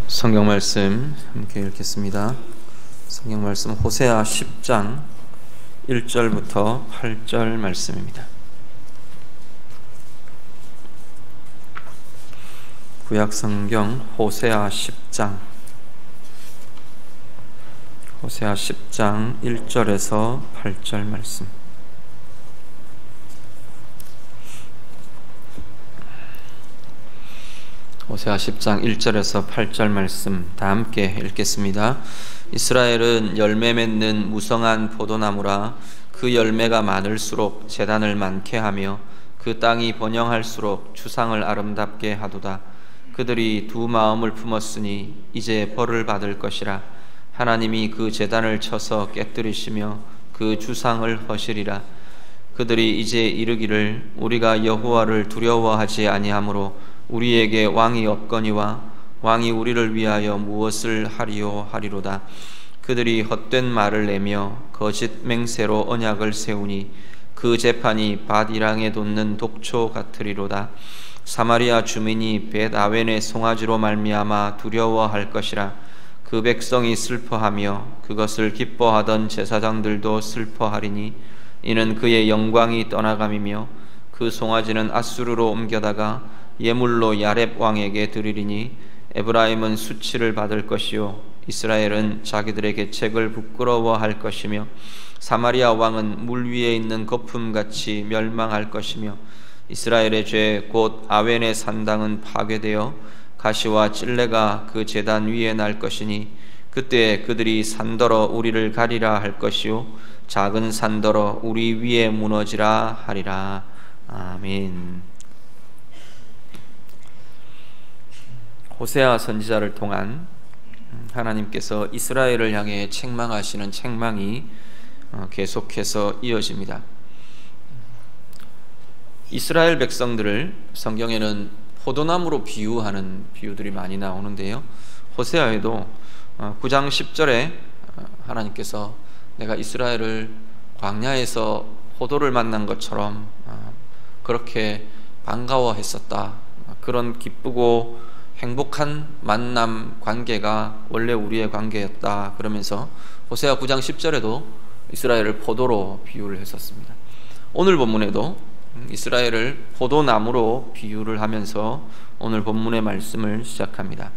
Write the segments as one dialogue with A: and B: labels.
A: 성경 말씀 함께 읽겠습니다. 성경 말씀 호세아 10장 1절부터 8절 말씀입니다. 구약 성경 호세아 10장 1절에서 8절 말씀. 호세아 10장 1절에서 8절 말씀 다 함께 읽겠습니다. 이스라엘은 열매 맺는 무성한 포도나무라. 그 열매가 많을수록 제단을 많게 하며 그 땅이 번영할수록 추상을 아름답게 하도다. 그들이 두 마음을 품었으니 이제 벌을 받을 것이라. 하나님이 그 제단을 쳐서 깨뜨리시며 그 주상을 허시리라. 그들이 이제 이르기를 우리가 여호와를 두려워하지 아니하므로 우리에게 왕이 없거니와 왕이 우리를 위하여 무엇을 하리요 하리로다. 그들이 헛된 말을 내며 거짓 맹세로 언약을 세우니 그 재판이 밧이랑에 돋는 독초 같으리로다. 사마리아 주민이 벳아웬의 송아지로 말미암아 두려워할 것이라. 그 백성이 슬퍼하며 그것을 기뻐하던 제사장들도 슬퍼하리니 이는 그의 영광이 떠나감이며 그 송아지는 아수르로 옮겨다가 예물로 야렙 왕에게 드리리니 에브라임은 수치를 받을 것이요 이스라엘은 자기들의 계책을 부끄러워할 것이며 사마리아 왕은 물 위에 있는 거품같이 멸망할 것이며 이스라엘의 죄 곧 아웬의 산당은 파괴되어 가시와 찔레가 그 제단 위에 날 것이니 그때 그들이 산더러 우리를 가리라 할 것이요 작은 산더러 우리 위에 무너지라 하리라. 아멘. 호세아 선지자를 통한 하나님께서 이스라엘을 향해 책망하시는 책망이 계속해서 이어집니다. 이스라엘 백성들을 성경에는 포도나무로 비유하는 비유들이 많이 나오는데요, 호세아에도 9장 10절에 하나님께서 내가 이스라엘을 광야에서 포도를 만난 것처럼 그렇게 반가워했었다. 그런 기쁘고 행복한 만남 관계가 원래 우리의 관계였다. 그러면서 호세아 9장 10절에도 이스라엘을 포도로 비유를 했었습니다. 오늘 본문에도 이스라엘을 포도나무로 비유를 하면서 오늘 본문의 말씀을 시작합니다.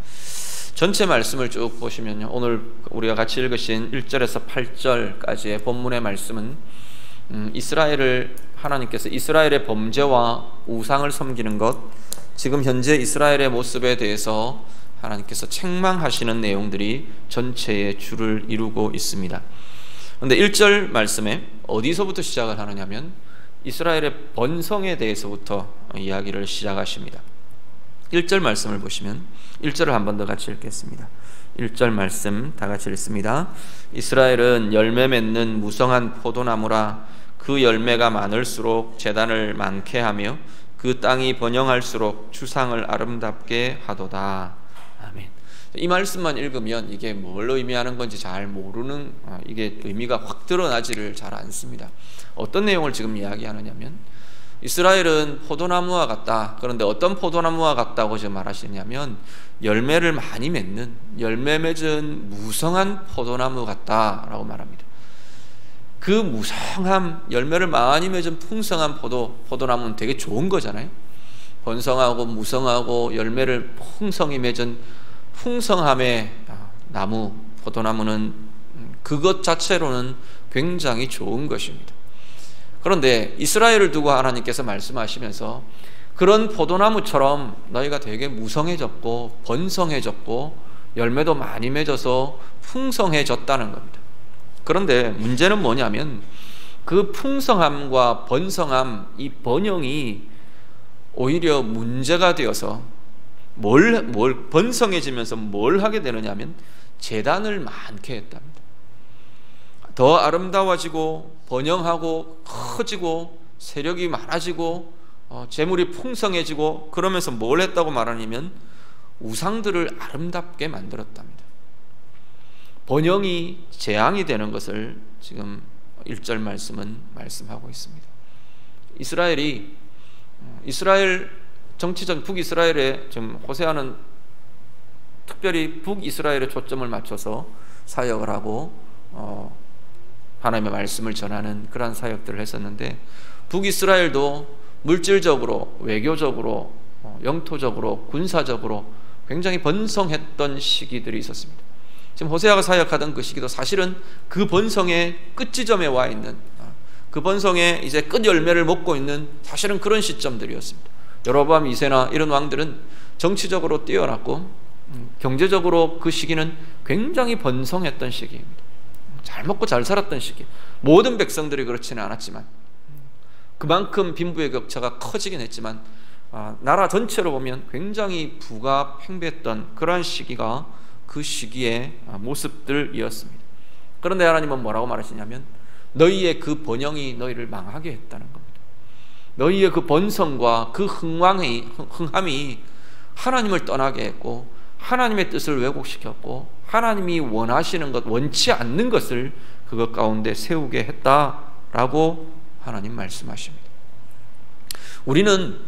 A: 전체 말씀을 쭉 보시면요, 오늘 우리가 같이 읽으신 1절에서 8절까지의 본문의 말씀은 이스라엘을 하나님께서 이스라엘의 범죄와 우상을 섬기는 것, 지금 현재 이스라엘의 모습에 대해서 하나님께서 책망하시는 내용들이 전체의 줄을 이루고 있습니다. 그런데 1절 말씀에 어디서부터 시작을 하느냐면 이스라엘의 번성에 대해서부터 이야기를 시작하십니다. 1절 말씀을 보시면 1절을 한 번 더 같이 읽겠습니다. 1절 말씀 다 같이 읽습니다. 이스라엘은 열매 맺는 무성한 포도나무라. 그 열매가 많을수록 제단을 많게 하며 그 땅이 번영할수록 추상을 아름답게 하도다. 아멘. 이 말씀만 읽으면 이게 뭘 의미하는 건지 잘 모르는, 이게 의미가 확 드러나지를 잘 않습니다. 어떤 내용을 지금 이야기하느냐면 이스라엘은 포도나무와 같다. 그런데 어떤 포도나무와 같다고 지금 말하시냐면 열매를 많이 맺는, 열매 맺은 무성한 포도나무 같다라고 말합니다. 그 무성함, 열매를 많이 맺은 풍성한 포도나무는 되게 좋은 거잖아요. 번성하고 무성하고 열매를 풍성히 맺은 풍성함의 나무, 포도나무는 그것 자체로는 굉장히 좋은 것입니다. 그런데 이스라엘을 두고 하나님께서 말씀하시면서 그런 포도나무처럼 너희가 되게 무성해졌고 번성해졌고 열매도 많이 맺어서 풍성해졌다는 겁니다. 그런데 문제는 뭐냐면 그 풍성함과 번성함, 이 번영이 오히려 문제가 되어서 번성해지면서 뭘 하게 되느냐면 제단을 많게 했답니다. 더 아름다워지고 번영하고 커지고 세력이 많아지고 재물이 풍성해지고 그러면서 뭘 했다고 말하냐면 우상들을 아름답게 만들었답니다. 번영이 재앙이 되는 것을 지금 1절 말씀은 말씀하고 있습니다. 이스라엘 정치적 북이스라엘에 지금 호세아는 특별히 북이스라엘에 초점을 맞춰서 사역을 하고 하나님의 말씀을 전하는 그러한 사역들을 했었는데, 북이스라엘도 물질적으로, 외교적으로, 영토적으로, 군사적으로 굉장히 번성했던 시기들이 있었습니다. 지금 호세아가 사역하던 그 시기도 사실은 그 번성의 끝지점에 와 있는, 그 번성의 이제 끝 열매를 먹고 있는 사실은 그런 시점들이었습니다. 여로보암 2세나 이런 왕들은 정치적으로 뛰어났고 경제적으로 그 시기는 굉장히 번성했던 시기입니다. 잘 먹고 잘 살았던 시기. 모든 백성들이 그렇지는 않았지만 그만큼 빈부의 격차가 커지긴 했지만 나라 전체로 보면 굉장히 부가 팽배했던 그러한 시기가 그 시기의 모습들이었습니다. 그런데 하나님은 뭐라고 말하시냐면 너희의 그 번영이 너희를 망하게 했다는 겁니다. 너희의 그 번성과 그 흥함이 하나님을 떠나게 했고 하나님의 뜻을 왜곡시켰고 하나님이 원하시는 것, 원치 않는 것을 그것 가운데 세우게 했다라고 하나님 말씀하십니다. 우리는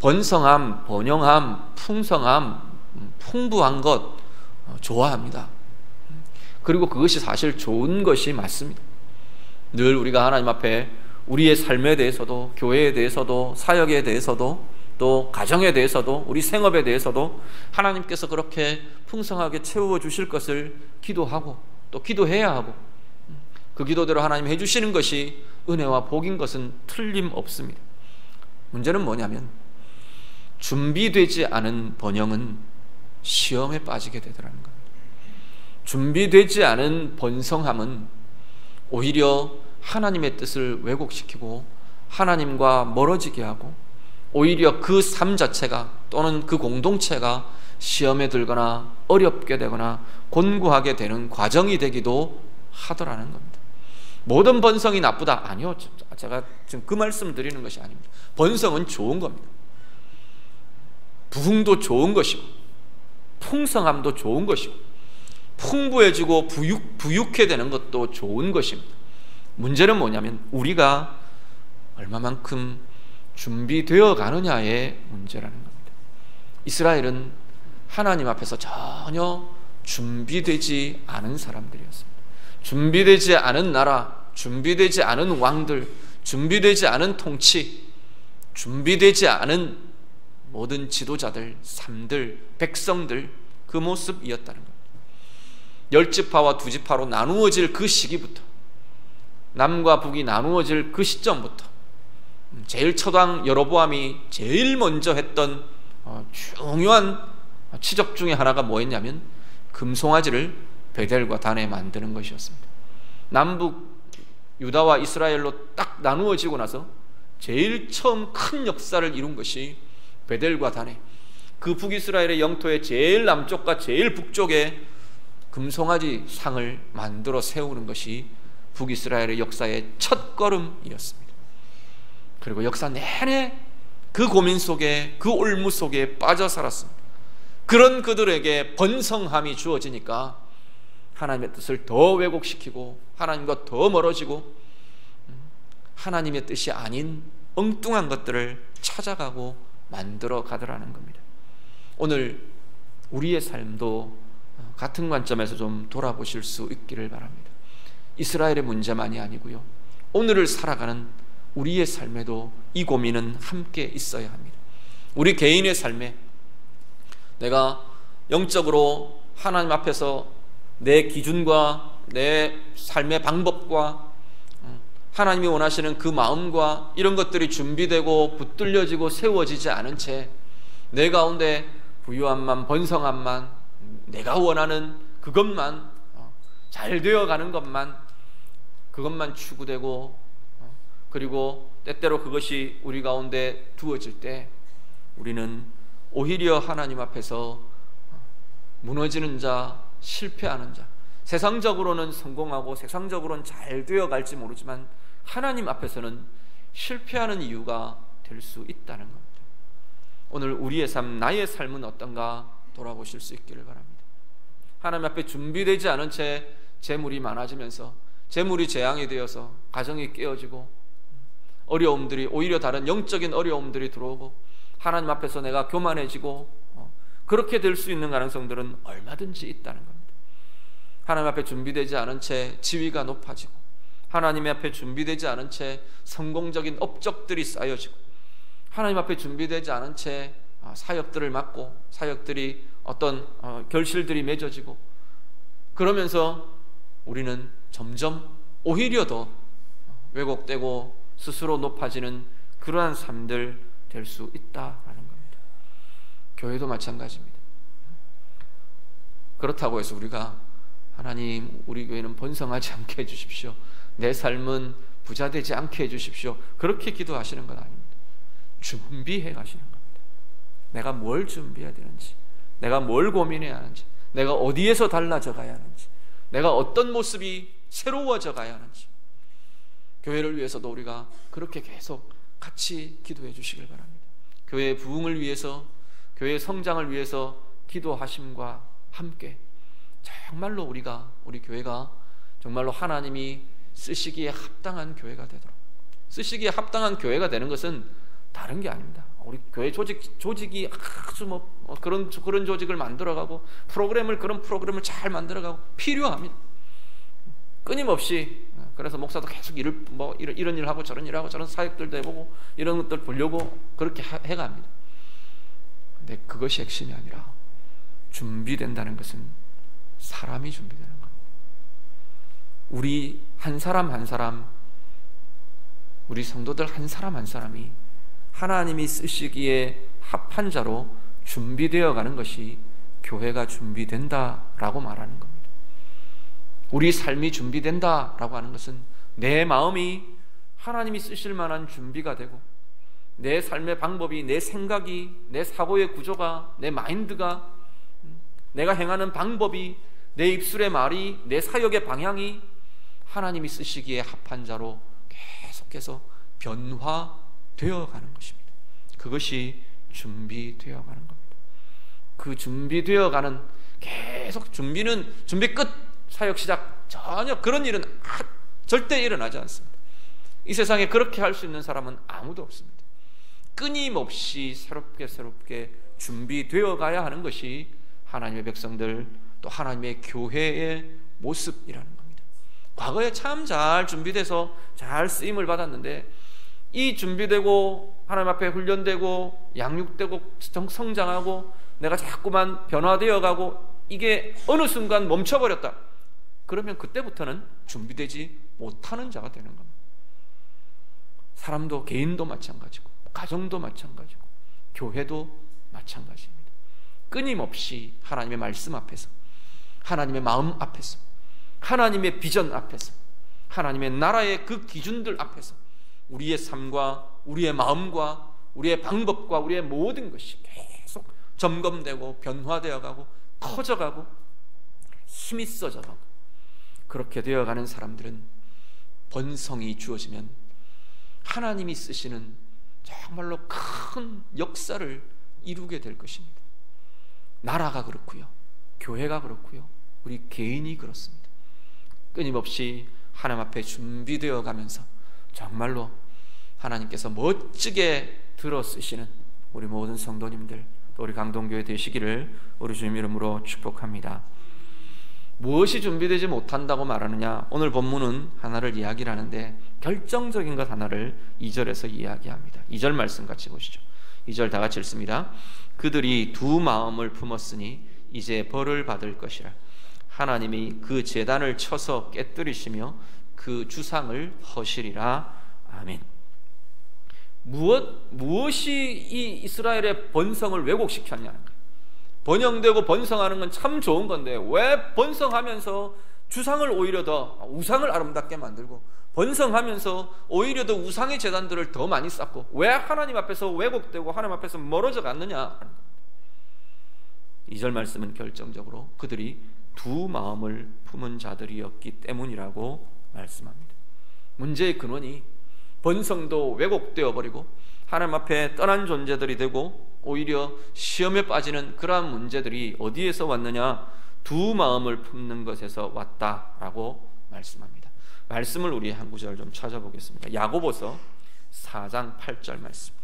A: 번성함, 번영함, 풍성함, 풍부한 것 좋아합니다. 그리고 그것이 사실 좋은 것이 맞습니다. 늘 우리가 하나님 앞에 우리의 삶에 대해서도, 교회에 대해서도, 사역에 대해서도, 또 가정에 대해서도, 우리 생업에 대해서도 하나님께서 그렇게 풍성하게 채워 주실 것을 기도하고 또 기도해야 하고, 그 기도대로 하나님 해주시는 것이 은혜와 복인 것은 틀림없습니다. 문제는 뭐냐면 준비되지 않은 번영은 시험에 빠지게 되더라는 겁니다. 준비되지 않은 번성함은 오히려 하나님의 뜻을 왜곡시키고 하나님과 멀어지게 하고 오히려 그 삶 자체가 또는 그 공동체가 시험에 들거나 어렵게 되거나 곤고하게 되는 과정이 되기도 하더라는 겁니다. 모든 번성이 나쁘다? 아니요. 제가 지금 그 말씀을 드리는 것이 아닙니다. 번성은 좋은 겁니다. 부흥도 좋은 것이고 풍성함도 좋은 것이고 풍부해지고 부유케 되는 것도 좋은 것입니다. 문제는 뭐냐면 우리가 얼마만큼 준비되어 가느냐의 문제라는 겁니다. 이스라엘은 하나님 앞에서 전혀 준비되지 않은 사람들이었습니다. 준비되지 않은 나라, 준비되지 않은 왕들, 준비되지 않은 통치, 준비되지 않은 모든 지도자들, 삶들, 백성들, 그 모습이었다는 겁니다. 10지파와 2지파로 나누어질 그 시기부터, 남과 북이 나누어질 그 시점부터 제일 첫왕 여로보암이 제일 먼저 했던 중요한 치적 중에 하나가 뭐였냐면 금송아지를 베델과 단에 만드는 것이었습니다. 남북 유다와 이스라엘로 딱 나누어지고 나서 제일 처음 큰 역사를 이룬 것이 베델과 단에, 그 북이스라엘의 영토의 제일 남쪽과 제일 북쪽에 금송아지 상을 만들어 세우는 것이 북이스라엘의 역사의 첫 걸음이었습니다. 그리고 역사 내내 그 고민 속에, 그 올무 속에 빠져 살았습니다. 그런 그들에게 번성함이 주어지니까 하나님의 뜻을 더 왜곡시키고 하나님과 더 멀어지고 하나님의 뜻이 아닌 엉뚱한 것들을 찾아가고 만들어 가더라는 겁니다. 오늘 우리의 삶도 같은 관점에서 좀 돌아보실 수 있기를 바랍니다. 이스라엘의 문제만이 아니고요, 오늘을 살아가는 우리의 삶에도 이 고민은 함께 있어야 합니다. 우리 개인의 삶에 내가 영적으로 하나님 앞에서 내 기준과 내 삶의 방법과 하나님이 원하시는 그 마음과 이런 것들이 준비되고 붙들려지고 세워지지 않은 채 내 가운데 부유함만, 번성함만, 내가 원하는 그것만, 잘 되어가는 것만, 그것만 추구되고 그리고 때때로 그것이 우리 가운데 두어질 때 우리는 오히려 하나님 앞에서 무너지는 자, 실패하는 자, 세상적으로는 성공하고 세상적으로는 잘 되어갈지 모르지만 하나님 앞에서는 실패하는 이유가 될 수 있다는 겁니다. 오늘 우리의 삶, 나의 삶은 어떤가 돌아보실 수 있기를 바랍니다. 하나님 앞에 준비되지 않은 채 재물이 많아지면서 재물이 재앙이 되어서 가정이 깨어지고 어려움들이, 오히려 다른 영적인 어려움들이 들어오고 하나님 앞에서 내가 교만해지고 그렇게 될 수 있는 가능성들은 얼마든지 있다는 겁니다. 하나님 앞에 준비되지 않은 채 지위가 높아지고, 하나님 앞에 준비되지 않은 채 성공적인 업적들이 쌓여지고, 하나님 앞에 준비되지 않은 채 사역들을 맡고 사역들이 어떤 결실들이 맺어지고, 그러면서 우리는 점점 오히려 더 왜곡되고 스스로 높아지는 그러한 삶들 될 수 있다라는 겁니다. 교회도 마찬가지입니다. 그렇다고 해서 우리가 하나님, 우리 교회는 번성하지 않게 해주십시오, 내 삶은 부자되지 않게 해주십시오, 그렇게 기도하시는 건 아닙니다. 준비해 가시는 겁니다. 내가 뭘 준비해야 되는지, 내가 뭘 고민해야 하는지, 내가 어디에서 달라져 가야 하는지, 내가 어떤 모습이 새로워져 가야 하는지, 교회를 위해서도 우리가 그렇게 계속 같이 기도해 주시길 바랍니다. 교회의 부흥을 위해서, 교회의 성장을 위해서 기도하심과 함께 정말로 우리 교회가 정말로 하나님이 쓰시기에 합당한 교회가 되도록, 쓰시기에 합당한 교회가 되는 것은 다른 게 아닙니다. 우리 교회 조직이 아주 그런 조직을 만들어가고 그런 프로그램을 잘 만들어가고 필요합니다. 끊임없이. 그래서 목사도 계속 이런 일 하고 저런 일 하고 저런 사역들도 해보고 이런 것들 보려고 그렇게 해갑니다. 근데 그것이 핵심이 아니라 준비된다는 것은 사람이 준비되는 겁니다. 우리 한 사람 한 사람, 우리 성도들 한 사람 한 사람이 하나님이 쓰시기에 합한 자로 준비되어 가는 것이 교회가 준비된다라고 말하는 겁니다. 우리 삶이 준비된다라고 하는 것은 내 마음이 하나님이 쓰실 만한 준비가 되고, 내 삶의 방법이, 내 생각이, 내 사고의 구조가, 내 마인드가, 내가 행하는 방법이, 내 입술의 말이, 내 사역의 방향이 하나님이 쓰시기에 합한 자로 계속해서 변화되어 가는 것입니다. 그것이 준비되어 가는 겁니다. 그 준비되어 가는, 계속 준비 끝, 사역 시작, 전혀 그런 일은 절대 일어나지 않습니다. 이 세상에 그렇게 할 수 있는 사람은 아무도 없습니다. 끊임없이 새롭게 준비되어 가야 하는 것이 하나님의 백성들, 또 하나님의 교회의 모습이라는 겁니다. 과거에 참 잘 준비돼서 잘 쓰임을 받았는데, 이 준비되고 하나님 앞에 훈련되고 양육되고 성장하고 내가 자꾸만 변화되어 가고 이게 어느 순간 멈춰버렸다, 그러면 그때부터는 준비되지 못하는 자가 되는 겁니다. 사람도, 개인도 마찬가지고 가정도 마찬가지고 교회도 마찬가지입니다. 끊임없이 하나님의 말씀 앞에서, 하나님의 마음 앞에서, 하나님의 비전 앞에서, 하나님의 나라의 그 기준들 앞에서 우리의 삶과 우리의 마음과 우리의 방법과 우리의 모든 것이 계속 점검되고 변화되어 가고 커져가고 힘이 써져가고, 그렇게 되어가는 사람들은 번성이 주어지면 하나님이 쓰시는 정말로 큰 역사를 이루게 될 것입니다. 나라가 그렇고요, 교회가 그렇고요, 우리 개인이 그렇습니다. 끊임없이 하나님 앞에 준비되어 가면서 정말로 하나님께서 멋지게 들어 쓰시는 우리 모든 성도님들, 또 우리 강동교회 되시기를 우리 주님 이름으로 축복합니다. 무엇이 준비되지 못한다고 말하느냐? 오늘 본문은 하나를 이야기를 하는데 결정적인 것 하나를 2절에서 이야기합니다. 2절 말씀 같이 보시죠. 2절 다 같이 읽습니다. 그들이 두 마음을 품었으니 이제 벌을 받을 것이라. 하나님이 그 제단을 쳐서 깨뜨리시며 그 주상을 허시리라. 아멘. 무엇이 이 이스라엘의 번성을 왜곡시켰냐는 거예요. 번영되고 번성하는 건 참 좋은 건데 왜 번성하면서 주상을 오히려 더, 우상을 아름답게 만들고 번성하면서 오히려 더 우상의 제단들을 더 많이 쌓고 왜 하나님 앞에서 왜곡되고 하나님 앞에서 멀어져 갔느냐? 2절 말씀은 결정적으로 그들이 두 마음을 품은 자들이었기 때문이라고 말씀합니다. 문제의 근원이 번성도 왜곡되어 버리고 하나님 앞에 떠난 존재들이 되고 오히려 시험에 빠지는 그러한 문제들이 어디에서 왔느냐? 두 마음을 품는 것에서 왔다라고 말씀합니다. 말씀을 우리 한 구절 좀 찾아보겠습니다. 야고보서 4장 8절 말씀.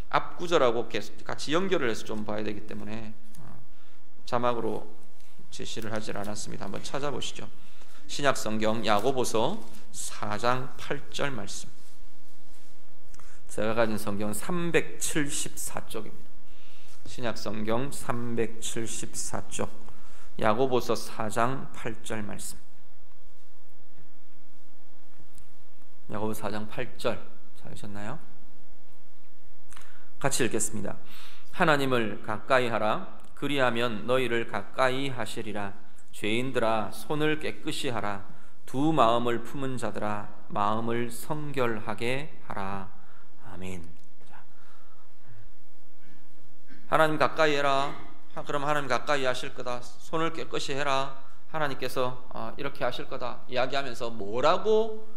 A: 앞 구절하고 같이 연결을 해서 좀 봐야 되기 때문에 자막으로 제시를 하질 않았습니다. 한번 찾아보시죠. 신약성경 야고보서 4장 8절 말씀. 제가 가진 성경은 374쪽입니다. 신약성경 374쪽 야고보서 4장 8절 말씀. 야고보서 4장 8절 찾으셨나요? 같이 읽겠습니다. 하나님을 가까이 하라. 그리하면 너희를 가까이 하시리라. 죄인들아 손을 깨끗이 하라. 두 마음을 품은 자들아 마음을 성결하게 하라. 아멘. 하나님 가까이 해라. 그럼 하나님 가까이 하실 거다. 손을 깨끗이 해라. 하나님께서 이렇게 하실 거다 이야기하면서 뭐라고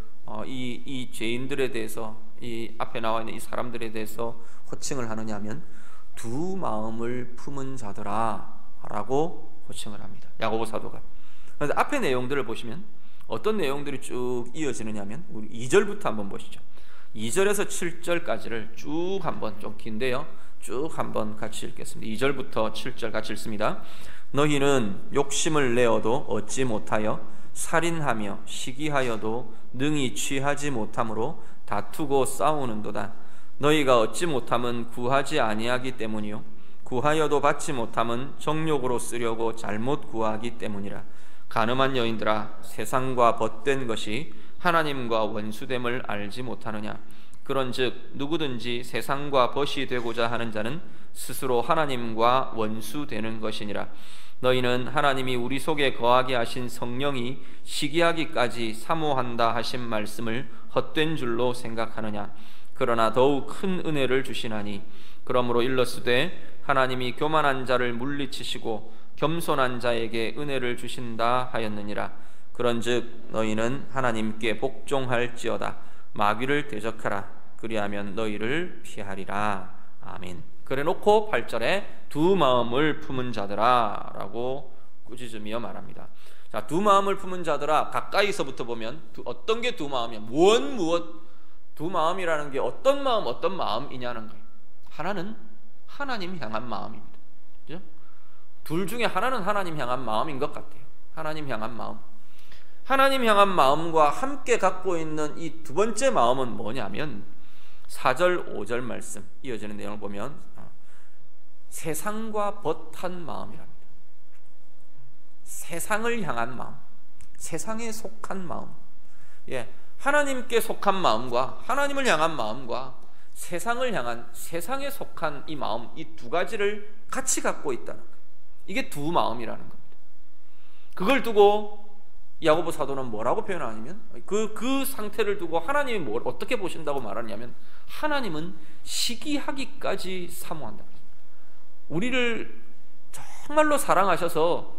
A: 이 죄인들에 대해서, 이 앞에 나와 있는 이 사람들에 대해서 호칭을 하느냐 하면 두 마음을 품은 자들아 라고 호칭을 합니다. 야고보 사도가. 그런데 앞에 내용들을 보시면 어떤 내용들이 쭉 이어지느냐 하면 우리 2절부터 한번 보시죠. 2절에서 7절까지를 쭉 한번, 좀 긴데요, 쭉 한번 같이 읽겠습니다. 2절부터 7절 같이 읽습니다. 너희는 욕심을 내어도 얻지 못하여 살인하며 시기하여도 능히 취하지 못함으로 다투고 싸우는도다. 너희가 얻지 못함은 구하지 아니하기 때문이요 구하여도 받지 못함은 정욕으로 쓰려고 잘못 구하기 때문이라. 간음한 여인들아 세상과 벗된 것이 하나님과 원수됨을 알지 못하느냐. 그런즉 누구든지 세상과 벗이 되고자 하는 자는 스스로 하나님과 원수되는 것이니라. 너희는 하나님이 우리 속에 거하게 하신 성령이 시기하기까지 사모한다 하신 말씀을 헛된 줄로 생각하느냐. 그러나 더욱 큰 은혜를 주시나니 그러므로 일렀으되 하나님이 교만한 자를 물리치시고 겸손한 자에게 은혜를 주신다 하였느니라. 그런즉 너희는 하나님께 복종할지어다. 마귀를 대적하라. 그리하면 너희를 피하리라. 아멘. 그래 놓고 8절에 두 마음을 품은 자들아 라고 꾸짖으며 말합니다. 자, 두 마음을 품은 자들아, 가까이서부터 보면 어떤 게 두 마음이야? 무엇 두 마음이라는 게 어떤 마음이냐는 거예요. 하나는 하나님 향한 마음입니다. 그죠? 둘 중에 하나는 하나님 향한 마음인 것 같아요. 하나님 향한 마음. 하나님 향한 마음과 함께 갖고 있는 이 두 번째 마음은 뭐냐면 4절 5절 말씀 이어지는 내용을 보면 세상과 벗한 마음이랍니다. 세상을 향한 마음, 세상에 속한 마음. 예, 하나님께 속한 마음과 하나님을 향한 마음과 세상을 향한, 세상에 속한 이 마음, 이 두 가지를 같이 갖고 있다는 거예요. 이게 두 마음이라는 겁니다. 그걸 두고 야고보 사도는 뭐라고 표현하냐면 그 상태를 두고 하나님이 뭘 어떻게 보신다고 말하냐면 하나님은 시기하기까지 사모한다. 우리를 정말로 사랑하셔서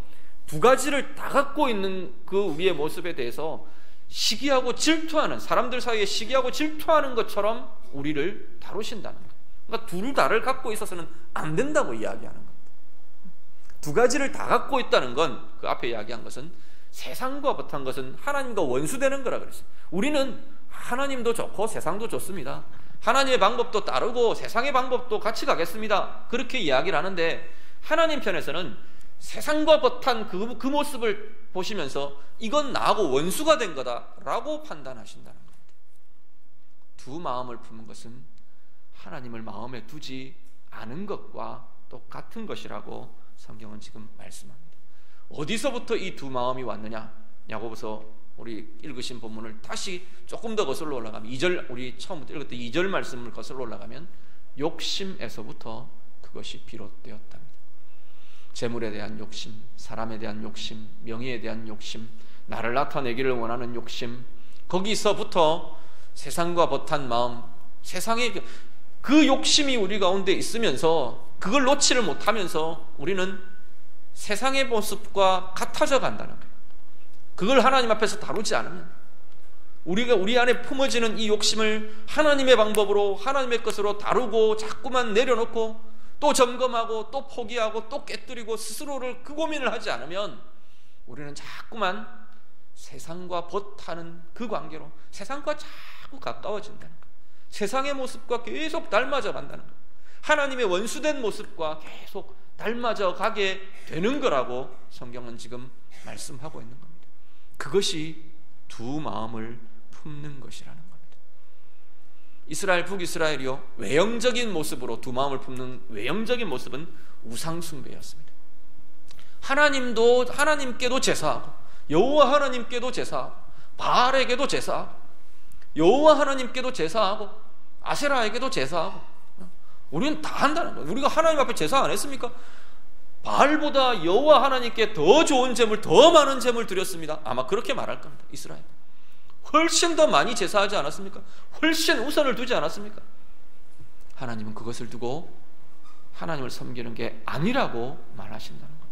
A: 두 가지를 다 갖고 있는 그 우리의 모습에 대해서 시기하고 질투하는, 사람들 사이에 시기하고 질투하는 것처럼 우리를 다루신다는 거예요. 그러니까 둘 다를 갖고 있어서는 안 된다고 이야기하는 겁니다. 두 가지를 다 갖고 있다는 건, 그 앞에 이야기한 것은 세상과 벗한 것은 하나님과 원수되는 거라 그랬어요. 우리는 하나님도 좋고 세상도 좋습니다. 하나님의 방법도 따르고 세상의 방법도 같이 가겠습니다. 그렇게 이야기를 하는데 하나님 편에서는 세상과 벗한 그 모습을 보시면서 이건 나하고 원수가 된 거다라고 판단하신다는 겁니다. 두 마음을 품은 것은 하나님을 마음에 두지 않은 것과 똑같은 것이라고 성경은 지금 말씀합니다. 어디서부터 이 두 마음이 왔느냐? 야고보서 우리 읽으신 본문을 다시 조금 더 거슬러 올라가면 2절, 우리 처음부터 읽었던 2절 말씀을 거슬러 올라가면 욕심에서부터 그것이 비롯되었답니다. 재물에 대한 욕심, 사람에 대한 욕심, 명예에 대한 욕심, 나를 나타내기를 원하는 욕심, 거기서부터 세상과 벗한 마음, 세상의 그 욕심이 우리 가운데 있으면서 그걸 놓지를 못하면서 우리는 세상의 모습과 같아져 간다는 거예요. 그걸 하나님 앞에서 다루지 않으면, 우리 안에 품어지는 이 욕심을 하나님의 방법으로, 하나님의 것으로 다루고 자꾸만 내려놓고 또 점검하고 또 포기하고 또 깨뜨리고 스스로를 그 고민을 하지 않으면 우리는 자꾸만 세상과 벗하는 그 관계로 세상과 자꾸 가까워진다는 거예요. 세상의 모습과 계속 닮아져 간다는 거예요. 하나님의 원수된 모습과 계속 닮아져 가게 되는 거라고 성경은 지금 말씀하고 있는 겁니다. 그것이 두 마음을 품는 것이라는 겁니다. 이스라엘, 북이스라엘이요, 외형적인 모습으로 두 마음을 품는 외형적인 모습은 우상숭배였습니다. 하나님께도 제사하고, 여호와 하나님께도 제사하고, 바알에게도 제사하고, 여호와 하나님께도 제사하고, 아세라에게도 제사하고, 우리는 다 한다는 거예요. 우리가 하나님 앞에 제사 안 했습니까? 바알보다 여호와 하나님께 더 좋은 제물, 더 많은 제물 드렸습니다. 아마 그렇게 말할 겁니다. 이스라엘 훨씬 더 많이 제사하지 않았습니까? 훨씬 우선을 두지 않았습니까? 하나님은 그것을 두고 하나님을 섬기는 게 아니라고 말하신다는 겁니다.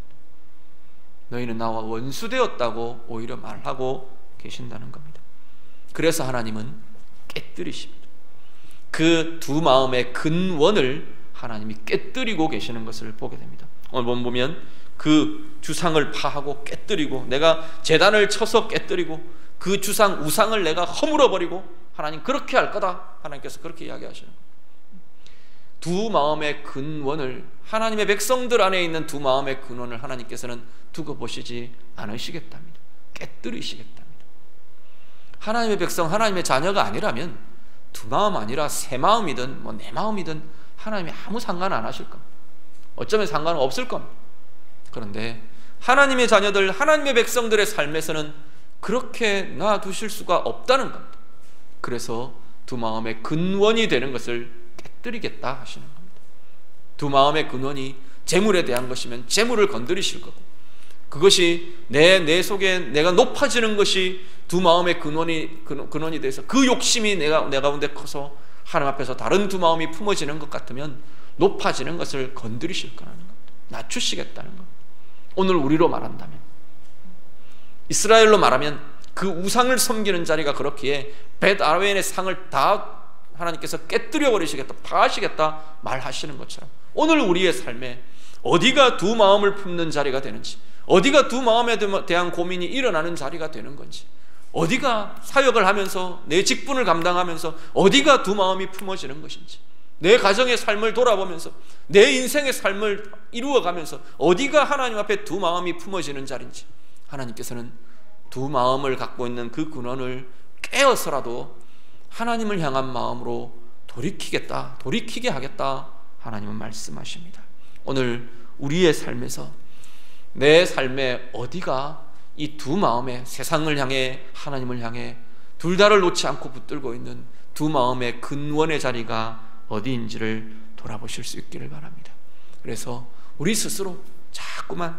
A: 너희는 나와 원수되었다고 오히려 말하고 계신다는 겁니다. 그래서 하나님은 깨뜨리십니다. 그 두 마음의 근원을 하나님이 깨뜨리고 계시는 것을 보게 됩니다. 오늘 보면 그 주상을 파하고 깨뜨리고, 내가 제단을 쳐서 깨뜨리고, 그 주상 우상을 내가 허물어버리고, 하나님 그렇게 할 거다. 하나님께서 그렇게 이야기하시는 거예요. 두 마음의 근원을, 하나님의 백성들 안에 있는 두 마음의 근원을 하나님께서는 두고 보시지 않으시겠답니다. 깨뜨리시겠답니다. 하나님의 백성, 하나님의 자녀가 아니라면 두 마음 아니라 세 마음이든 네 마음이든 하나님이 아무 상관 안 하실 겁니다. 어쩌면 상관은 없을 겁니다. 그런데 하나님의 자녀들, 하나님의 백성들의 삶에서는 그렇게 놔두실 수가 없다는 겁니다. 그래서 두 마음의 근원이 되는 것을 깨뜨리겠다 하시는 겁니다. 두 마음의 근원이 재물에 대한 것이면 재물을 건드리실 거고, 그것이 내 속에 내가 높아지는 것이 두 마음의 근원이 돼서 그 욕심이 내 가운데 커서 하나님 앞에서 다른 두 마음이 품어지는 것 같으면 높아지는 것을 건드리실 거라는 겁니다. 낮추시겠다는 겁니다. 오늘 우리로 말한다면, 이스라엘로 말하면 그 우상을 섬기는 자리가 그렇기에 벳아웬의 상을 다 하나님께서 깨뜨려 버리시겠다, 파하시겠다 말하시는 것처럼, 오늘 우리의 삶에 어디가 두 마음을 품는 자리가 되는지, 어디가 두 마음에 대한 고민이 일어나는 자리가 되는 건지, 어디가 사역을 하면서 내 직분을 감당하면서 어디가 두 마음이 품어지는 것인지, 내 가정의 삶을 돌아보면서 내 인생의 삶을 이루어가면서 어디가 하나님 앞에 두 마음이 품어지는 자리인지, 하나님께서는 두 마음을 갖고 있는 그 근원을 깨어서라도 하나님을 향한 마음으로 돌이키게 하겠다 하나님은 말씀하십니다. 오늘 우리의 삶에서, 내 삶에 어디가 이 두 마음의, 세상을 향해 하나님을 향해 둘 다를 놓지 않고 붙들고 있는 두 마음의 근원의 자리가 어디인지를 돌아보실 수 있기를 바랍니다. 그래서 우리 스스로 자꾸만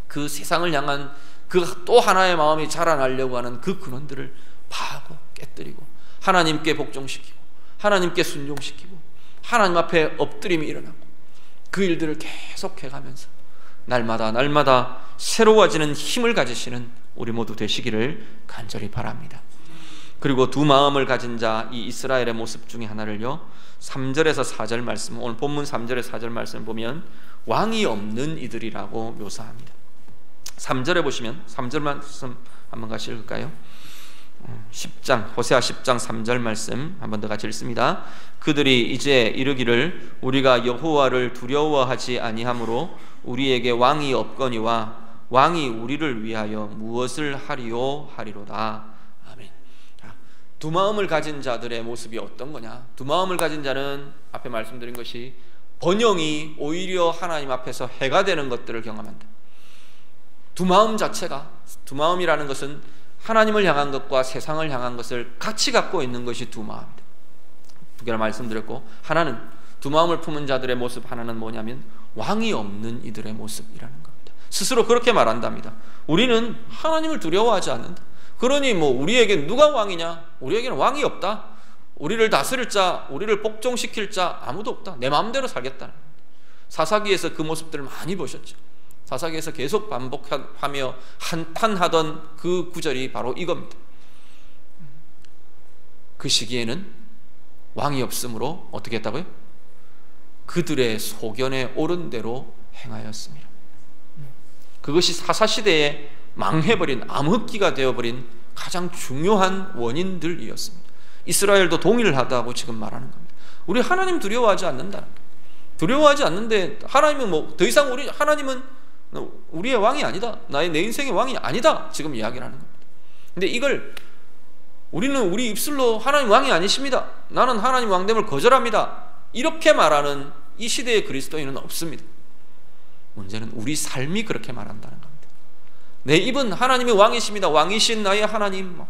A: 그 세상을 향한 그 또 하나의 마음이 자라나려고 하는 그 근원들을 파하고 깨뜨리고, 하나님께 복종시키고, 하나님께 순종시키고, 하나님 앞에 엎드림이 일어나고, 그 일들을 계속해가면서 날마다 새로워지는 힘을 가지시는 우리 모두 되시기를 간절히 바랍니다. 그리고 두 마음을 가진 자, 이 이스라엘의 모습 중에 하나를요, 3절에서 4절 말씀, 오늘 본문 3절에서 4절 말씀을 보면 왕이 없는 이들이라고 묘사합니다. 3절에 보시면, 3절 말씀 한번 같이 읽을까요? 호세아 10장 3절 말씀 한번 더 같이 읽습니다. 그들이 이제 이르기를 우리가 여호와를 두려워하지 아니하므로 우리에게 왕이 없거니와 왕이 우리를 위하여 무엇을 하리요 하리로다. 아멘. 두 마음을 가진 자들의 모습이 어떤 거냐? 두 마음을 가진 자는 앞에 말씀드린 것이 번영이 오히려 하나님 앞에서 해가 되는 것들을 경험한다. 두 마음 자체가, 두 마음이라는 것은 하나님을 향한 것과 세상을 향한 것을 같이 갖고 있는 것이 두 마음입니다. 두 개를 말씀드렸고, 하나는 두 마음을 품은 자들의 모습, 하나는 뭐냐면 왕이 없는 이들의 모습이라는 겁니다. 스스로 그렇게 말한답니다. 우리는 하나님을 두려워하지 않는다. 그러니 우리에게 누가 왕이냐? 우리에게는 왕이 없다. 우리를 다스릴 자, 우리를 복종시킬 자 아무도 없다. 내 마음대로 살겠다는 겁니다. 사사기에서 그 모습들을 많이 보셨죠. 사사기에서 계속 반복하며 한탄하던 그 구절이 바로 이겁니다. 그 시기에는 왕이 없으므로 어떻게 했다고요? 그들의 소견에 옳은 대로 행하였습니다. 그것이 사사시대에 망해버린, 암흑기가 되어버린 가장 중요한 원인들이었습니다. 이스라엘도 동일하다고 지금 말하는 겁니다. 우리 하나님 두려워하지 않는다는 거예요. 두려워하지 않는데 하나님은 뭐 더 이상 하나님은 우리의 왕이 아니다, 내 인생의 왕이 아니다, 지금 이야기를 하는 겁니다. 근데 이걸 우리는 우리 입술로 하나님 왕이 아니십니다, 나는 하나님 왕됨을 거절합니다, 이렇게 말하는 이 시대의 그리스도인은 없습니다. 문제는 우리 삶이 그렇게 말한다는 겁니다. 내 입은 하나님이 왕이십니다, 왕이신 나의 하나님,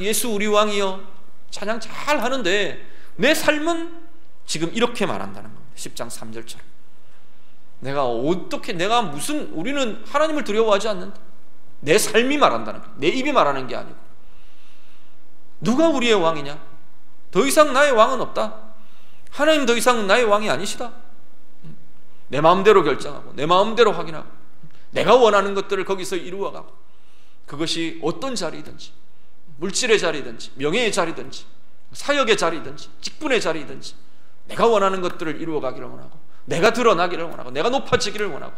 A: 예수 우리 왕이여 찬양 잘 하는데 내 삶은 지금 이렇게 말한다는 겁니다. 10장 3절처럼 우리는 하나님을 두려워하지 않는다, 내 삶이 말한다는 거예요. 내 입이 말하는 게 아니고. 누가 우리의 왕이냐? 더 이상 나의 왕은 없다. 하나님 더 이상 나의 왕이 아니시다. 내 마음대로 결정하고 내 마음대로 확인하고 내가 원하는 것들을 거기서 이루어가고, 그것이 어떤 자리든지, 물질의 자리든지 명예의 자리든지 사역의 자리든지 직분의 자리든지 내가 원하는 것들을 이루어가기를 원하고, 내가 드러나기를 원하고, 내가 높아지기를 원하고,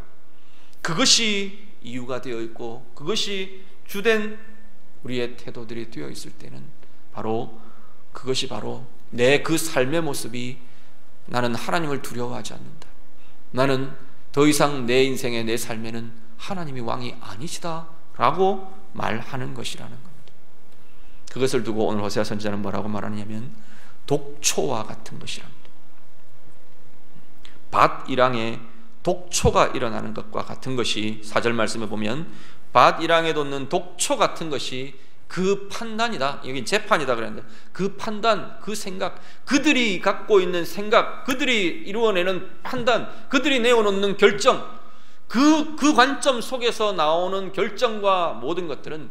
A: 그것이 이유가 되어 있고 그것이 주된 우리의 태도들이 되어 있을 때는 그것이 바로 내 그 삶의 모습이 나는 하나님을 두려워하지 않는다, 나는 더 이상 내 인생의 내 삶에는 하나님이 왕이 아니시다 라고 말하는 것이라는 겁니다. 그것을 두고 오늘 호세아 선지자는 뭐라고 말하냐면 독초와 같은 것이랍니다. 밭 일항에 독초가 일어나는 것과 같은 것이, 4절 말씀에 보면 밭 일항에 돋는 독초 같은 것이 그 판단이다, 여기 재판이다 그랬는데 그 판단, 그 생각, 그들이 갖고 있는 생각, 그들이 이루어내는 판단, 그들이 내어놓는 결정, 그 관점 속에서 나오는 결정과 모든 것들은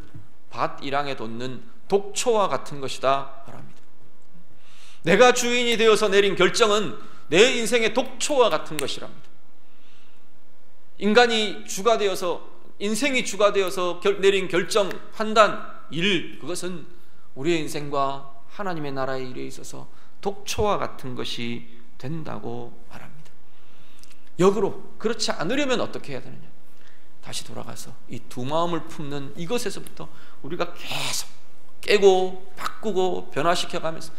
A: 밭 일항에 돋는 독초와 같은 것이다 말합니다. 내가 주인이 되어서 내린 결정은 내 인생의 독초와 같은 것이랍니다. 인간이 주가 되어서, 인생이 주가 되어서 내린 결정, 판단, 일, 그것은 우리의 인생과 하나님의 나라의 일에 있어서 독초와 같은 것이 된다고 말합니다. 역으로 그렇지 않으려면 어떻게 해야 되느냐? 다시 돌아가서 이 두 마음을 품는 이것에서부터 우리가 계속 깨고 바꾸고 변화시켜가면서,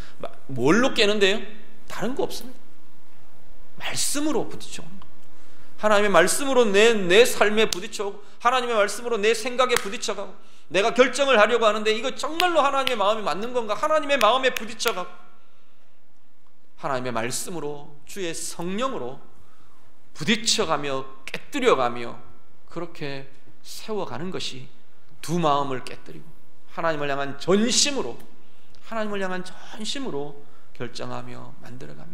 A: 뭘로 깨는데요? 다른 거 없습니다. 말씀으로 부딪혀오는 거. 하나님의 말씀으로 내 삶에 부딪혀오고, 하나님의 말씀으로 내 생각에 부딪혀가고, 내가 결정을 하려고 하는데 이거 정말로 하나님의 마음이 맞는 건가? 하나님의 마음에 부딪혀가고 하나님의 말씀으로, 주의 성령으로 부딪혀가며 깨뜨려가며 그렇게 세워가는 것이 두 마음을 깨뜨리고 하나님을 향한 전심으로 결정하며 만들어가며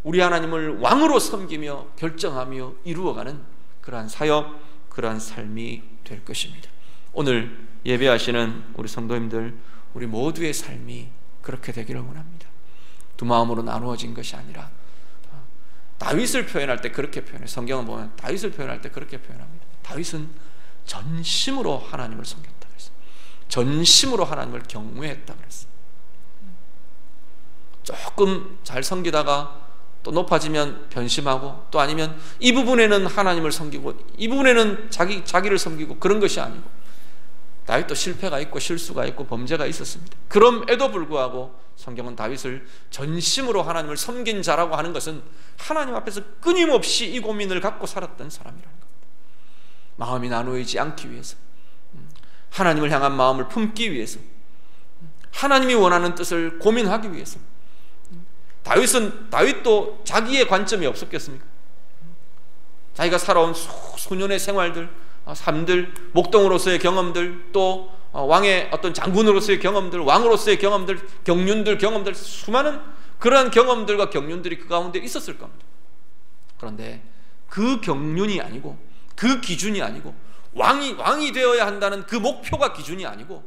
A: 우리 하나님을 왕으로 섬기며 결정하며 이루어가는 그러한 사역, 그러한 삶이 될 것입니다. 오늘 예배하시는 우리 성도님들, 우리 모두의 삶이 그렇게 되기를 원합니다. 두 마음으로 나누어진 것이 아니라, 다윗을 표현할 때 그렇게 표현해요. 성경을 보면 다윗을 표현할 때 그렇게 표현합니다. 다윗은 전심으로 하나님을 섬겼다 그랬어요. 전심으로 하나님을 경외했다 그랬어요. 조금 잘 섬기다가 또 높아지면 변심하고, 또 아니면 이 부분에는 하나님을 섬기고 이 부분에는 자기를 섬기고, 그런 것이 아니고, 다윗도 실패가 있고 실수가 있고 범죄가 있었습니다. 그럼에도 불구하고 성경은 다윗을 전심으로 하나님을 섬긴 자라고 하는 것은 하나님 앞에서 끊임없이 이 고민을 갖고 살았던 사람이라는 겁니다. 마음이 나누어지지 않기 위해서, 하나님을 향한 마음을 품기 위해서, 하나님이 원하는 뜻을 고민하기 위해서. 다윗도 자기의 관점이 없었겠습니까? 자기가 살아온 수년의 생활들, 삶들, 목동으로서의 경험들, 또 왕의 어떤 장군으로서의 경험들, 왕으로서의 경험들, 경륜들, 수많은 그러한 경험들과 경륜들이 그 가운데 있었을 겁니다. 그런데 그 경륜이 아니고, 그 기준이 아니고, 왕이 되어야 한다는 그 목표가 기준이 아니고,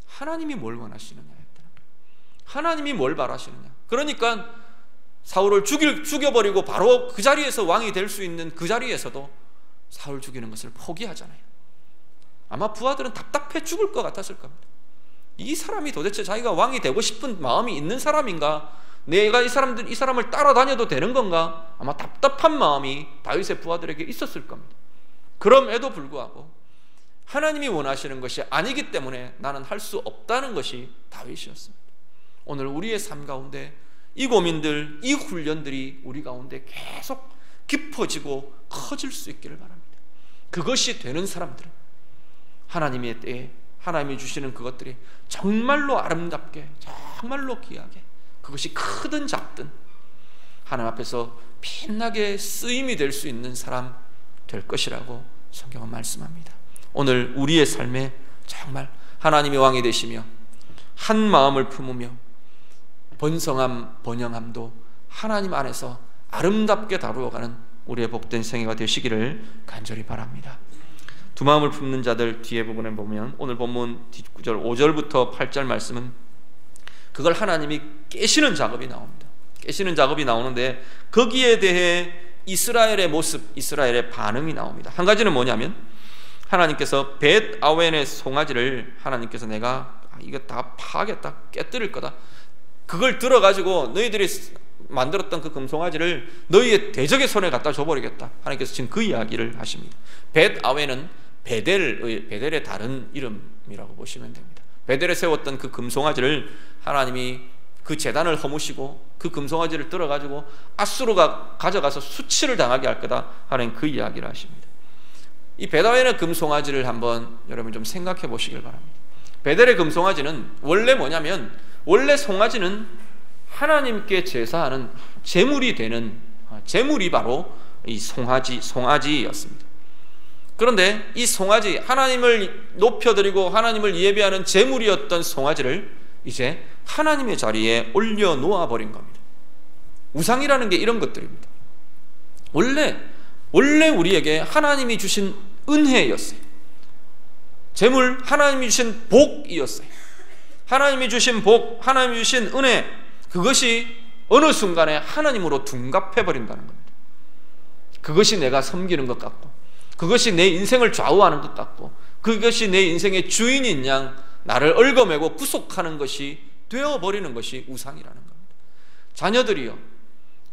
A: 하나님이 뭘 원하시느냐, 하나님이 뭘 바라시느냐. 그러니까 사울을 죽여버리고 바로 그 자리에서 왕이 될 수 있는 그 자리에서도 사울 죽이는 것을 포기하잖아요. 아마 부하들은 답답해 죽을 것 같았을 겁니다. 이 사람이 도대체 자기가 왕이 되고 싶은 마음이 있는 사람인가? 내가 이 사람을 따라다녀도 되는 건가? 아마 답답한 마음이 다윗의 부하들에게 있었을 겁니다. 그럼에도 불구하고 하나님이 원하시는 것이 아니기 때문에 나는 할 수 없다는 것이 다윗이었습니다. 오늘 우리의 삶 가운데 이 고민들, 이 훈련들이 우리 가운데 계속 깊어지고 커질 수 있기를 바랍니다. 그것이 되는 사람들은 하나님의 때에 하나님이 주시는 그것들이 정말로 아름답게, 정말로 귀하게, 그것이 크든 작든 하나님 앞에서 빛나게 쓰임이 될 수 있는 사람 될 것이라고 성경은 말씀합니다. 오늘 우리의 삶에 정말 하나님이 왕이 되시며 한 마음을 품으며 번성함, 번영함도 하나님 안에서 아름답게 다루어가는 우리의 복된 생애가 되시기를 간절히 바랍니다. 두 마음을 품는 자들 뒤에 부분에 보면 오늘 본문 뒷구절 5절부터 8절 말씀은 그걸 하나님이 깨시는 작업이 나옵니다. 깨시는 작업이 나오는데 거기에 대해 이스라엘의 모습, 이스라엘의 반응이 나옵니다. 한 가지는 뭐냐면 하나님께서 벳 아웬의 송아지를 하나님께서 내가 이거 다 파하겠다, 깨뜨릴 거다, 그걸 들어가지고 너희들이 만들었던 그 금송아지를 너희의 대적의 손에 갖다 줘버리겠다, 하나님께서 지금 그 이야기를 하십니다. 벳 아웬은 베델의 다른 이름이라고 보시면 됩니다. 베델에 세웠던 그 금송아지를 하나님이 그 제단을 허무시고 그 금송아지를 들어가지고 아수르가 가져가서 수치를 당하게 할 거다, 하나님 그 이야기를 하십니다. 이 베델의 금송아지를 한번 여러분 좀 생각해 보시길 바랍니다. 베델의 금송아지는 원래 뭐냐면, 원래 송아지는 하나님께 제사하는 제물이 되는 제물이 바로 이 송아지였습니다. 그런데 이 송아지, 하나님을 높여드리고 하나님을 예배하는 제물이었던 송아지를 이제 하나님의 자리에 올려놓아 버린 겁니다. 우상이라는 게 이런 것들입니다. 원래 우리에게 하나님이 주신 은혜였어요. 제물, 하나님이 주신 복이었어요. 하나님이 주신 복, 하나님이 주신 은혜, 그것이 어느 순간에 하나님으로 둔갑해버린다는 겁니다. 그것이 내가 섬기는 것 같고, 그것이 내 인생을 좌우하는 것 같고, 그것이 내 인생의 주인인 양 나를 얽어매고 구속하는 것이 되어버리는 것이 우상이라는 겁니다. 자녀들이요,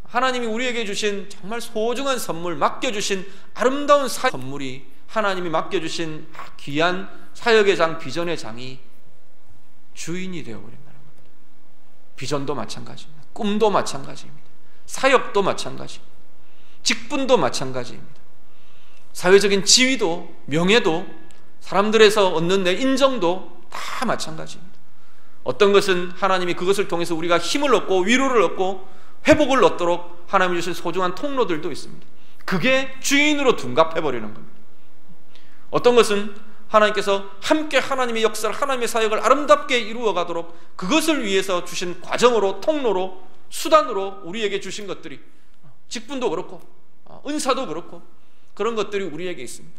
A: 하나님이 우리에게 주신 정말 소중한 선물, 맡겨주신 아름다운 선물이 하나님이 맡겨주신 귀한 사역의 장, 비전의 장이 주인이 되어버린다는 겁니다. 비전도 마찬가지입니다. 꿈도 마찬가지입니다. 사역도 마찬가지입니다. 직분도 마찬가지입니다. 사회적인 지위도, 명예도, 사람들에서 얻는 내 인정도 다 마찬가지입니다. 어떤 것은 하나님이 그것을 통해서 우리가 힘을 얻고 위로를 얻고 회복을 얻도록 하나님이 주신 소중한 통로들도 있습니다. 그게 주인으로 둔갑해버리는 겁니다. 어떤 것은 하나님께서 함께 하나님의 역사를, 하나님의 사역을 아름답게 이루어가도록 그것을 위해서 주신 과정으로, 통로로, 수단으로 우리에게 주신 것들이, 직분도 그렇고 은사도 그렇고 그런 것들이 우리에게 있습니다.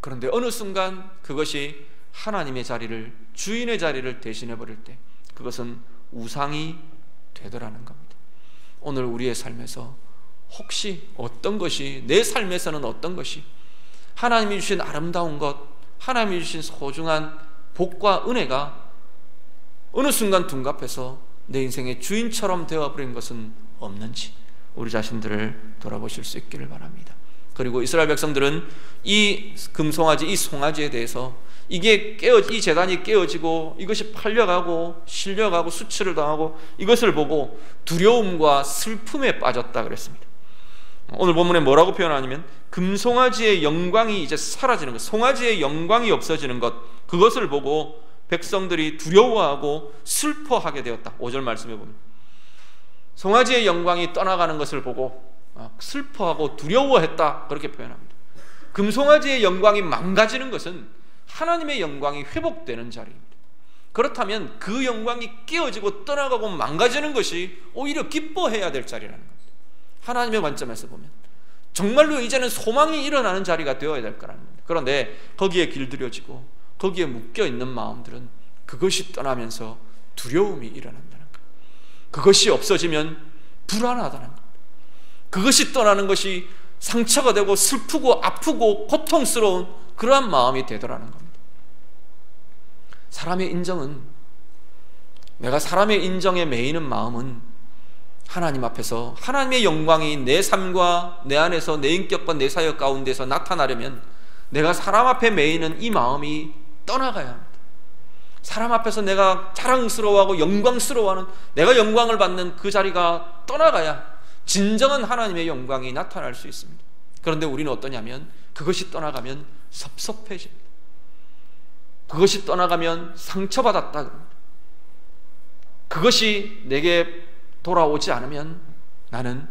A: 그런데 어느 순간 그것이 하나님의 자리를, 주인의 자리를 대신해버릴 때 그것은 우상이 되더라는 겁니다. 오늘 우리의 삶에서 혹시 어떤 것이, 내 삶에서는 어떤 것이 하나님이 주신 아름다운 것, 하나님이 주신 소중한 복과 은혜가 어느 순간 둔갑해서 내 인생의 주인처럼 되어버린 것은 없는지 우리 자신들을 돌아보실 수 있기를 바랍니다. 그리고 이스라엘 백성들은 이 금송아지, 이 송아지에 대해서 이 제단이 깨어지고 이것이 팔려가고 실려가고 수치를 당하고 이것을 보고 두려움과 슬픔에 빠졌다 그랬습니다. 오늘 본문에 뭐라고 표현하냐면 금송아지의 영광이 이제 사라지는 것, 송아지의 영광이 없어지는 것, 그것을 보고 백성들이 두려워하고 슬퍼하게 되었다. 5절 말씀해 보면 송아지의 영광이 떠나가는 것을 보고 슬퍼하고 두려워했다, 그렇게 표현합니다. 금송아지의 영광이 망가지는 것은 하나님의 영광이 회복되는 자리입니다. 그렇다면 그 영광이 깨어지고 떠나가고 망가지는 것이 오히려 기뻐해야 될 자리라는 겁니다. 하나님의 관점에서 보면 정말로 이제는 소망이 일어나는 자리가 되어야 될 거라는 겁니다. 그런데 거기에 길들여지고 거기에 묶여있는 마음들은 그것이 떠나면서 두려움이 일어난다는 거예요. 그것이 없어지면 불안하다는 겁니다. 그것이 떠나는 것이 상처가 되고 슬프고 아프고 고통스러운 그러한 마음이 되더라는 겁니다. 사람의 인정은, 내가 사람의 인정에 매이는 마음은 하나님 앞에서 하나님의 영광이 내 삶과 내 안에서 내 인격과 내 사역 가운데서 나타나려면 내가 사람 앞에 매이는 이 마음이 떠나가야 합니다. 사람 앞에서 내가 자랑스러워하고 영광스러워하는, 내가 영광을 받는 그 자리가 떠나가야 진정한 하나님의 영광이 나타날 수 있습니다. 그런데 우리는 어떠냐면 그것이 떠나가면 섭섭해집니다. 그것이 떠나가면 상처받았다 그럽니다. 그것이 내게 돌아오지 않으면 나는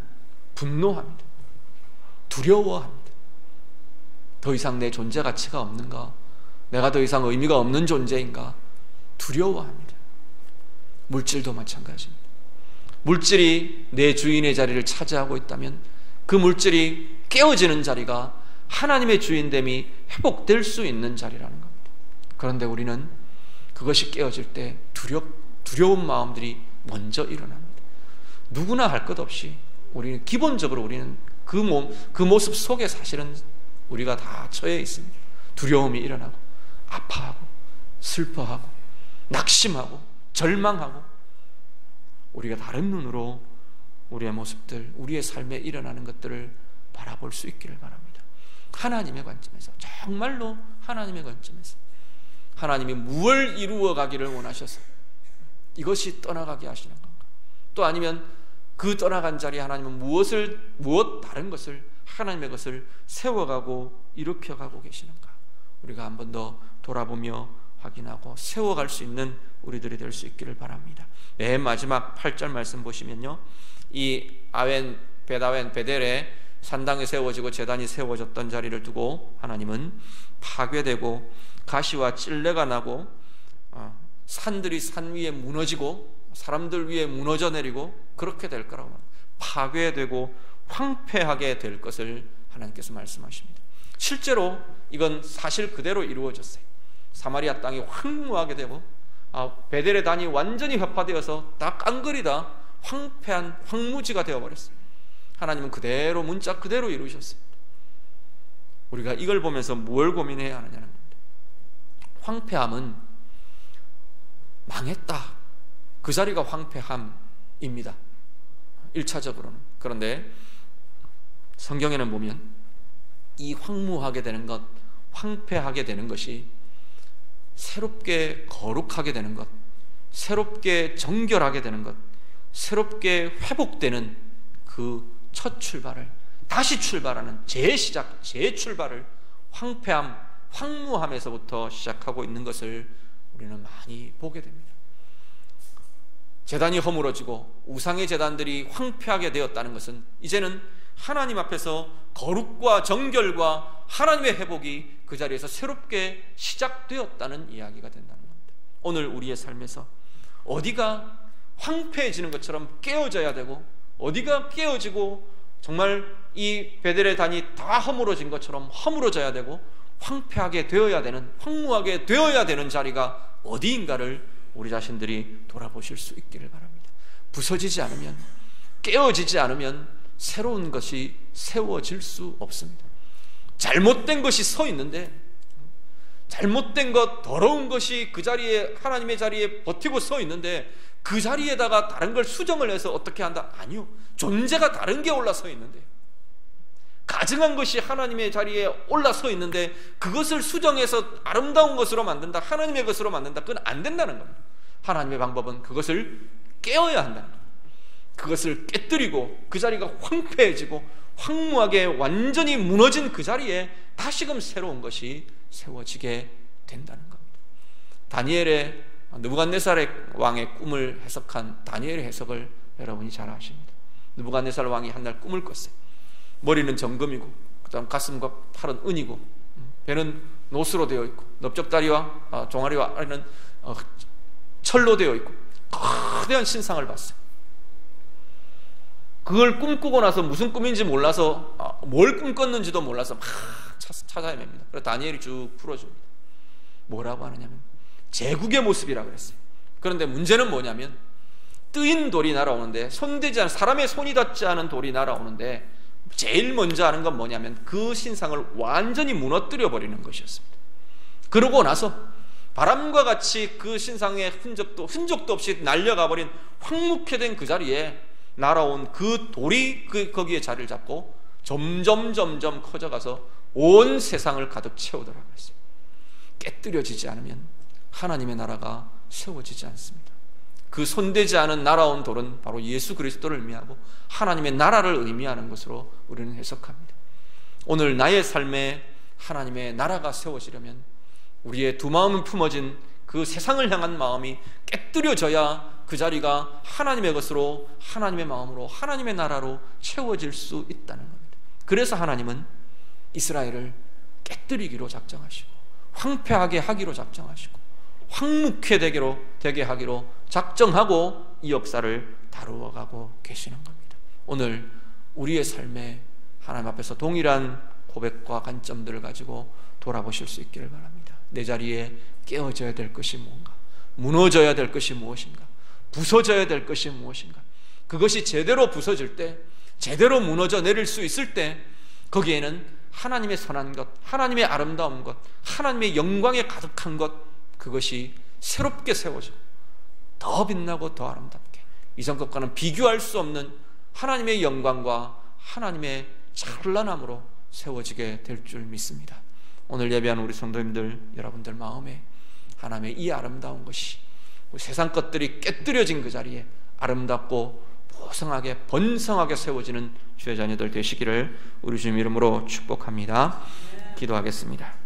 A: 분노합니다. 두려워합니다. 더 이상 내 존재 가치가 없는가? 내가 더 이상 의미가 없는 존재인가? 두려워합니다. 물질도 마찬가지입니다. 물질이 내 주인의 자리를 차지하고 있다면 그 물질이 깨어지는 자리가 하나님의 주인됨이 회복될 수 있는 자리라는 겁니다. 그런데 우리는 그것이 깨어질 때 두려운 마음들이 먼저 일어납니다. 누구나 할 것 없이 우리는 기본적으로 그 모습 속에 사실은 우리가 다 처해 있습니다. 두려움이 일어나고 아파하고 슬퍼하고 낙심하고 절망하고 우리가 다른 눈으로 우리의 모습들, 우리의 삶에 일어나는 것들을 바라볼 수 있기를 바랍니다. 하나님의 관점에서, 정말로 하나님의 관점에서 하나님이 무엇을 이루어 가기를 원하셔서 이것이 떠나가게 하시는 건가? 또 아니면 그 떠나간 자리에 하나님은 무엇 다른 것을, 하나님의 것을 세워가고 일으켜가고 계시는가? 우리가 한 번 더 돌아보며 확인하고 세워갈 수 있는 우리들이 될 수 있기를 바랍니다. 맨 마지막 8절 말씀 보시면요, 이 베델에 산당이 세워지고 제단이 세워졌던 자리를 두고 하나님은 파괴되고 가시와 찔레가 나고 산들이 산 위에 무너지고 사람들 위에 무너져 내리고 그렇게 될 거라고 합니다. 파괴되고 황폐하게 될 것을 하나님께서 말씀하십니다. 실제로 이건 사실 그대로 이루어졌어요. 사마리아 땅이 황무하게 되고 베델의 단이 완전히 혁파되어서 다 깡그리다 황폐한 황무지가 되어버렸어요. 하나님은 그대로, 문자 그대로 이루셨어요. 우리가 이걸 보면서 뭘 고민해야 하느냐는 겁니다. 황폐함은 망했다, 그 자리가 황폐함입니다, 1차적으로는. 그런데 성경에는 보면 이 황무하게 되는 것, 황폐하게 되는 것이 새롭게 거룩하게 되는 것, 새롭게 정결하게 되는 것, 새롭게 회복되는 그 첫 출발을, 다시 출발하는 재시작, 재출발을 황폐함, 황무함에서부터 시작하고 있는 것을 우리는 많이 보게 됩니다. 제단이 허물어지고 우상의 제단들이 황폐하게 되었다는 것은 이제는 하나님 앞에서 거룩과 정결과 하나님의 회복이 그 자리에서 새롭게 시작되었다는 이야기가 된다는 겁니다. 오늘 우리의 삶에서 어디가 황폐해지는 것처럼 깨어져야 되고, 어디가 깨어지고 정말 이 베델의 단이 다 허물어진 것처럼 허물어져야 되고 황폐하게 되어야 되는, 황무하게 되어야 되는 자리가 어디인가를 우리 자신들이 돌아보실 수 있기를 바랍니다. 부서지지 않으면, 깨어지지 않으면 새로운 것이 세워질 수 없습니다. 잘못된 것이 서 있는데, 잘못된 것, 더러운 것이 그 자리에, 하나님의 자리에 버티고 서 있는데 그 자리에다가 다른 걸 수정을 해서 어떻게 한다? 아니요, 존재가 다른 게 올라서 있는데, 가증한 것이 하나님의 자리에 올라서 있는데 그것을 수정해서 아름다운 것으로 만든다, 하나님의 것으로 만든다, 그건 안 된다는 겁니다. 하나님의 방법은 그것을 깨어야 한다는 겁니다. 그것을 깨뜨리고 그 자리가 황폐해지고 황무하게 완전히 무너진 그 자리에 다시금 새로운 것이 세워지게 된다는 겁니다. 다니엘의, 느부갓네살 왕의 꿈을 해석한 다니엘의 해석을 여러분이 잘 아십니다. 느부갓네살 왕이 한날 꿈을 꿨어요. 머리는 정금이고, 그다음 가슴과 팔은 은이고, 배는 노스로 되어 있고, 넓적다리와 종아리와 아래는 철로 되어 있고, 거대한 신상을 봤어요. 그걸 꿈꾸고 나서 무슨 꿈인지 몰라서, 뭘 꿈꿨는지도 몰라서 막 찾아 헤맵니다. 그래서 다니엘이 쭉 풀어줍니다. 뭐라고 하느냐면 제국의 모습이라고 그랬어요. 그런데 문제는 뭐냐면 뜨인 돌이 날아오는데, 손대지 않은, 사람의 손이 닿지 않은 돌이 날아오는데 제일 먼저 하는 건 뭐냐면 그 신상을 완전히 무너뜨려 버리는 것이었습니다. 그러고 나서 바람과 같이 그 신상의 흔적도 없이 날려가 버린 황무케 된 그 자리에 날아온 그 돌이 거기에 자리를 잡고 점점 커져가서 온 세상을 가득 채우더라고요. 깨뜨려지지 않으면 하나님의 나라가 세워지지 않습니다. 그 손대지 않은 날아온 돌은 바로 예수 그리스도를 의미하고 하나님의 나라를 의미하는 것으로 우리는 해석합니다. 오늘 나의 삶에 하나님의 나라가 세워지려면 우리의 두 마음이 품어진 그 세상을 향한 마음이 깨뜨려져야 그 자리가 하나님의 것으로, 하나님의 마음으로, 하나님의 나라로 채워질 수 있다는 겁니다. 그래서 하나님은 이스라엘을 깨뜨리기로 작정하시고 황폐하게 하기로 작정하시고 황무케 되게 하기로 작정하고 이 역사를 다루어가고 계시는 겁니다. 오늘 우리의 삶에 하나님 앞에서 동일한 고백과 관점들을 가지고 돌아보실 수 있기를 바랍니다. 내 자리에 깨어져야 될 것이 뭔가, 무너져야 될 것이 무엇인가, 부서져야 될 것이 무엇인가. 그것이 제대로 부서질 때, 제대로 무너져 내릴 수 있을 때 거기에는 하나님의 선한 것, 하나님의 아름다운 것, 하나님의 영광에 가득한 것, 그것이 새롭게 세워지고 더 빛나고 더 아름답게 이전 것과는 비교할 수 없는 하나님의 영광과 하나님의 찬란함으로 세워지게 될 줄 믿습니다. 오늘 예배하는 우리 성도님들, 여러분들 마음에 하나님의 이 아름다운 것이 세상 것들이 깨뜨려진 그 자리에 아름답고 보성하게 번성하게 세워지는 주의 자녀들 되시기를 우리 주님 이름으로 축복합니다. 기도하겠습니다.